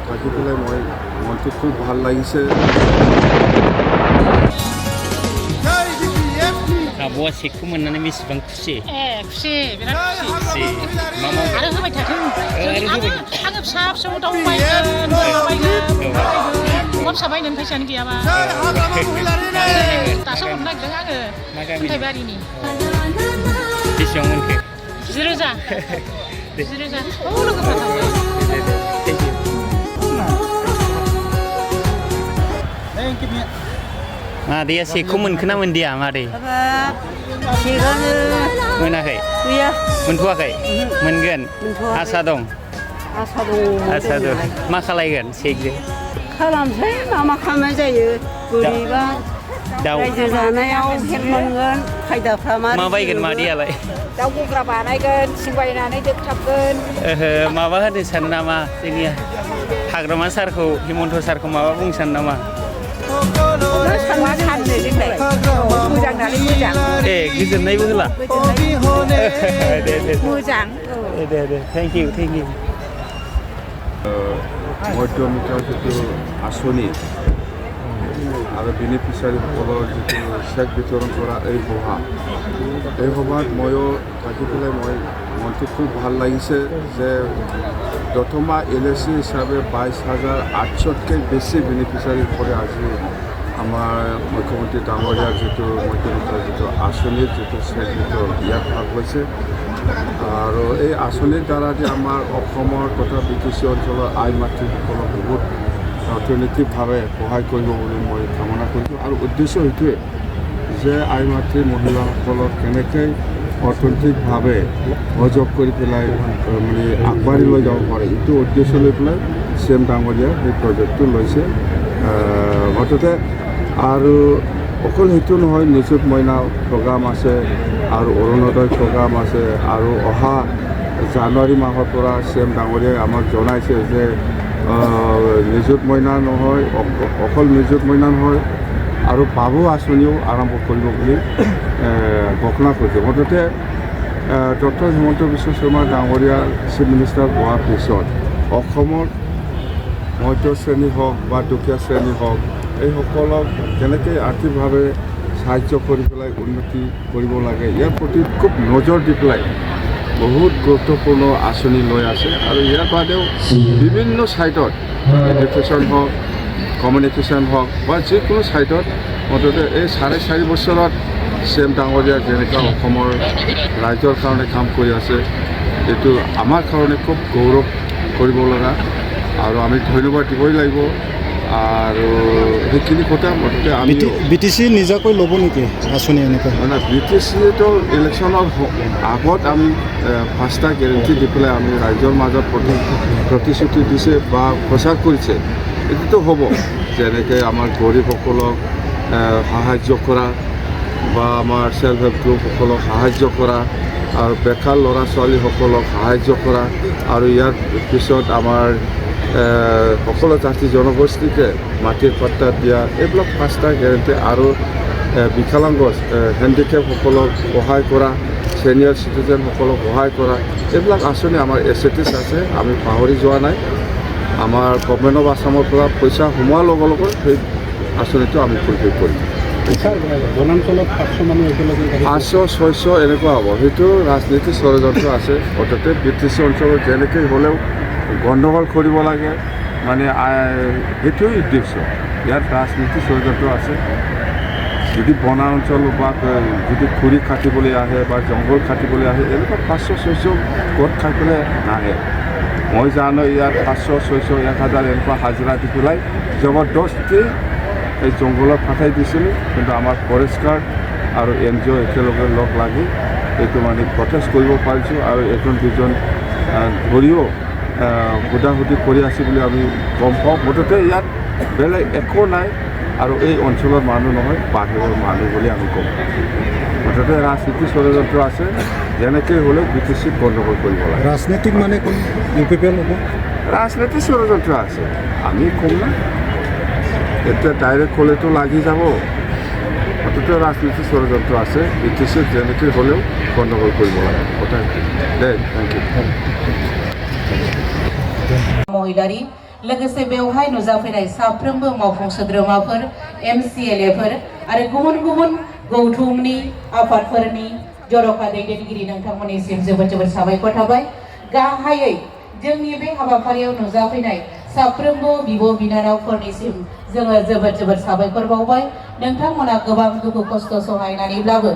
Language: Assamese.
থাকি পেলাই মই মনটো খুব ভাল লাগিছে। आब'आ सेकखौ मोननानै बेसेबां खुसि? खुसि बिराद खुसि मा मा आरो होबाय थाथों आङो फिसा फिसौ दाउ बायगोन बोरमा बायगोन अमा फिसा बायगोन फैसायानो गैयाबा दासो हरनो नागिरदों आङो खुन्थाइबारिनि बेसेबां मोनखो? 10,000 10,000 लोगोफ्रा थांबाय मादैया सेकखौ मोनखो ना मोनदिया मादै? सेकआनो मोनाखै? गैया मोनथ'वाखै? मोनगोन आसा दं? आसा दं मा खालायगोन सेकजों? खालामसै मा खालामनाय जायो बोरैबा रायजो जानायाव हेल्प मोनगोन खायदाफ्रा मा बायगोन मादैयालाय? दाउ गग्रा बानायगोन थिं बायनानै दोगथाबगोन माबा होनो सानो नामा जोंनिया हाग्रामा सारखौ हिमन्त सारखौ माबा बुंनो सानो नामा? मोजां नालाय मोजां गोजोननायबो होला मोजां दे थेंक इउ মধ্যমিটাৰ যিটো আঁচনি আৰু বেনিফিচিয়াৰীসকলৰ যিটো চেক বিতৰণ কৰা এই সভাত ময়ো থাকি পেলাই মই মনটো খুব ভাল লাগিছে যে প্ৰথমা LSC হিচাপে 22,800তকৈ বেছি বেনিফিচিয়াৰী কৰে আজি আমাৰ মুখ্যমন্ত্ৰী ডাঙৰীয়াৰ যিটো মধ্যমিটাৰ যিটো আঁচনিৰ যিটো চেক বিতৰণ ইয়াত ভাগ লৈছে আৰু এই আঁচনিৰ দ্বাৰা যে আমাৰ অসমৰ তথা BTC অঞ্চলৰ আই মাতৃসকলক বহুত অৰ্থনৈতিকভাৱে সহায় কৰিব বুলি মই কামনা কৰিছোঁ আৰু উদ্দেশ্য সেইটোৱে যে আই মাতৃ মহিলাসকলক কেনেকৈ অৰ্থনৈতিকভাৱে সহযোগ কৰি পেলাই মানে আগবাঢ়ি লৈ যাব পাৰে এইটো উদ্দেশ্য লৈ পেলাই CM ডাঙৰীয়াই সেই প্ৰজেক্টটো লৈছে মুঠতে আৰু অকল সেইটো নহয় নিযুত মইনা প্ৰগ্ৰাম আছে আৰু অৰুণোদয় প্ৰগ্ৰাম আছে আৰু অহা জানুৱাৰী মাহৰ পৰা CM ডাঙৰীয়াই আমাক জনাইছে যে নিযুত মইনা নহয় অকল নিযুত মইনা নহয় আৰু বাবু আঁচনিও আৰম্ভ কৰিব বুলি ঘোষণা কৰিছে মুঠতে ডক্টৰ হিমন্ত বিশ্ব শৰ্মা ডাঙৰীয়া চিফ মিনিষ্টাৰ হোৱাৰ পিছত অসমৰ মধ্য শ্ৰেণী হওক বা দুখীয়া শ্ৰেণী হওক এইসকলক কেনেকৈ আৰ্থিকভাৱে সাহায্য কৰি পেলাই উন্নতি কৰিব লাগে ইয়াৰ প্ৰতি খুব নজৰ দি পেলাই বহুত গুৰুত্বপূৰ্ণ আঁচনি লৈ আছে আৰু ইয়াৰ বাদেও বিভিন্ন ছাইটত এডুকেশ্যন হওক কমিউনিকেশ্যন হওক বা যিকোনো ছাইটত মুঠতে এই 4.5 বছৰত CM ডাঙৰীয়া যেনেকুৱা অসমৰ ৰাইজৰ কাৰণে কাম কৰি আছে এইটো আমাৰ কাৰণে খুব গৌৰৱ কৰিব লগা আৰু আমি ধন্যবাদ দিবই লাগিব আৰু সেইখিনি কথা মুঠতে আমি BTC নিজাকৈ ল'ব নেকি আঁচনি এনেকুৱা মানে BTCটো ইলেকশ্যনৰ আগত আমি 5টা গেৰেণ্টি দি পেলাই আমি ৰাইজৰ মাজত প্ৰতিশ্ৰুতি দিছে বা প্ৰচাৰ কৰিছে এইটোতো হ'ব যেনেকৈ আমাৰ গৰীবসকলক সাহায্য কৰা বা আমাৰ সেল্ফ হেল্প গ্ৰুপসকলক সাহায্য কৰা আৰু বেকাৰ ল'ৰা ছোৱালীসকলক সাহায্য কৰা আৰু ইয়াৰ পিছত আমাৰ সকলো জাতি জনগোষ্ঠীকে মাটিৰ পাট্টা দিয়া এইবিলাক 5টা গেৰেণ্টি আৰু বিকলাংগ হেণ্ডিকেপসকলক সহায় কৰা ছিনিয়ৰ চিটিজেনসকলক সহায় কৰা এইবিলাক আঁচনি আমাৰ এছেটিছ আছে আমি পাহৰি যোৱা নাই আমাৰ গভৰ্ণমেণ্ট অফ আছামৰ পৰা পইচা সোমোৱাৰ লগে লগে সেই আঁচনিটো আমি ফুলফিল কৰিম বনাঞ্চলত 500 মানুহ একেলগে 500-600 এনেকুৱা হ'ব সেইটো ৰাজনীতি ষড়যন্ত্ৰ আছে অৰ্থাৎ BTC অঞ্চলত যেনেকৈ হ'লেও গণ্ডগোল কৰিব লাগে মানে সেইটোৱেই উদ্দেশ্য ইয়াত ৰাজনীতি ষড়যন্ত্ৰ আছে যদি বনা অঞ্চল বা যদি খৰি কাটিবলৈ আহে বা জংঘল কাটিবলৈ আহে এনেকুৱা 500-600 গোট খাই পেলাই নাহে মই জানো ইয়াত 500-600 1000 এনেকুৱা হাজিৰা দি পেলাই জবৰদস্তি এই জংঘলত পঠাই দিছিল কিন্তু আমাৰ ফৰেষ্ট গাৰ্ড আৰু NGO একেলগে লগ লাগি এইটো মানে প্ৰটেষ্ট কৰিব পাৰিছোঁ আৰু এজন দুজন ধৰিও হুদাহুদি কৰি আছে বুলি আমি গম পাওঁ মুঠতে ইয়াত বেলেগ একো নাই আৰু এই অঞ্চলৰ মানুহ নহয় বাহিৰৰ মানুহ বুলি আমি গম পাওঁ মুঠতে ৰাজনীতি ষড়যন্ত্ৰ আছে যেনেকৈ হ'লেও BTC গণ্ডগোল কৰিব লাগে ৰাজনীতিক মানে কোন UPPL হ'ব ৰাজনীতি ষড়যন্ত্ৰ আছে আমি কম না এতিয়া ডাইৰেক্ট ক'লেতো লাগি যাব মুঠতে ৰাজনীতি ষড়যন্ত্ৰ আছে BTC যেনেকৈ হ'লেও গণ্ডগোল কৰিব লাগে কথা দে থেংক ইউ মহিলারই लोगोसे बेवहाय नुजाफैनाय साफ्रोमबो मावफुं सोद्रोमाफोर MCLAफोर आरो गुबुन गुबुन गौथुमनि आफादफोरनि जर'खा दैदेनगिरि नोंथांमोननिसिम जोबोद जोबोद साबायखर थाबाय। गाहायै जोंनि बे हाबाफारियाव नुजाफैनाय साफ्रोमबो बिब' बिनानावफोरनिसिम जोङो जोबोद जोबोद साबायखर बावबाय। नोंथांमोना गोबां दुखु खस्थ' सहायनानैब्लाबो